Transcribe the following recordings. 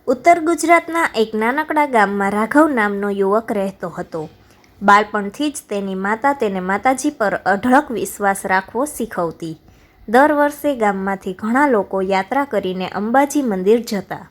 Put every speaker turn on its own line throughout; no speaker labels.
ઉત્તર ગુજરાતના એક નાનકડા ગામમાં રાઘવ નામનો યુવક રહેતો હતો. બાળપણથી જ તેની માતા તેને માતાજી પર અઢળક વિશ્વાસ રાખવો શીખવતી. દર વર્ષે ગામમાંથી ઘણા લોકો યાત્રા કરીને અંબાજી મંદિર જતા.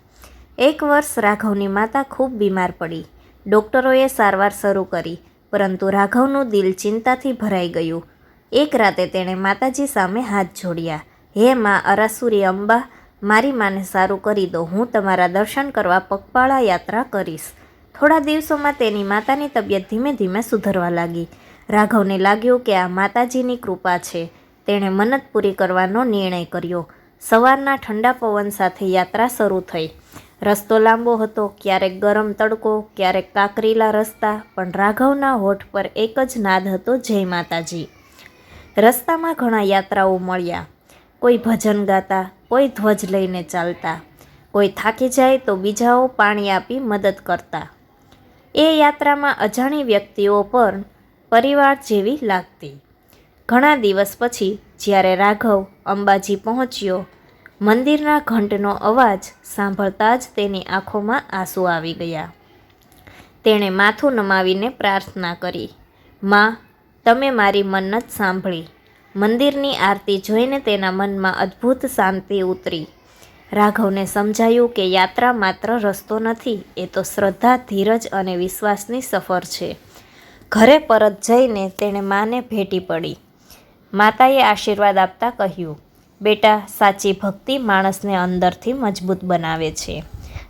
એક વર્ષ રાઘવની માતા ખૂબ બીમાર પડી. ડૉક્ટરોએ સારવાર શરૂ કરી, પરંતુ રાઘવનું દિલ ચિંતાથી ભરાઈ ગયું. એક રાતે તેણે માતાજી સામે હાથ જોડ્યા. હે માં અરાસુરી અંબા, મારી માને સારું કરી દો. હું તમારા દર્શન કરવા પગપાળા યાત્રા કરીશ. થોડા દિવસોમાં તેની માતાની તબિયત ધીમે ધીમે સુધરવા લાગી. રાઘવને લાગ્યું કે આ માતાજીની કૃપા છે. તેણે મન્નત પૂરી કરવાનો નિર્ણય કર્યો. સવારના ઠંડા પવન સાથે યાત્રા શરૂ થઈ. રસ્તો લાંબો હતો, ક્યારેક ગરમ તડકો, ક્યારેક કાંકરીલા રસ્તા, પણ રાઘવના હોઠ પર એક જ નાદ હતો, જય માતાજી. રસ્તામાં ઘણા યાત્રાઓ મળ્યા. કોઈ ભજન ગાતા, કોઈ ધ્વજ લઈને ચાલતા, કોઈ થાકી જાય તો બીજાઓ પાણી આપી મદદ કરતા. એ યાત્રામાં અજાણી વ્યક્તિઓ પર પરિવાર જેવી લાગતી. ઘણા દિવસ પછી જ્યારે રાઘવ અંબાજી પહોંચ્યો, મંદિરના ઘંટનો અવાજ સાંભળતા જ તેની આંખોમાં આંસુ આવી ગયા. તેણે માથું નમાવીને પ્રાર્થના કરી, માં, તમે મારી મન્નત સાંભળી. મંદિરની આરતી જોઈને તેના મનમાં અદ્ભુત શાંતિ ઉતરી. રાઘવને સમજાયું કે યાત્રા માત્ર રસ્તો નથી, એ તો શ્રદ્ધા, ધીરજ અને વિશ્વાસની સફર છે. ઘરે પરત જઈને તેણે માને ભેટી પડી. માતાએ આશીર્વાદ આપતા કહ્યું, બેટા, સાચી ભક્તિ માણસને અંદરથી મજબૂત બનાવે છે.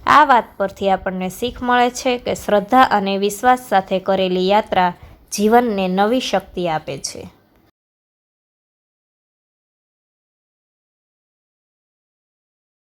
આ વાત પરથી આપણને શીખ મળે છે કે શ્રદ્ધા અને વિશ્વાસ સાથે કરેલી યાત્રા જીવનને નવી શક્તિ આપે છે.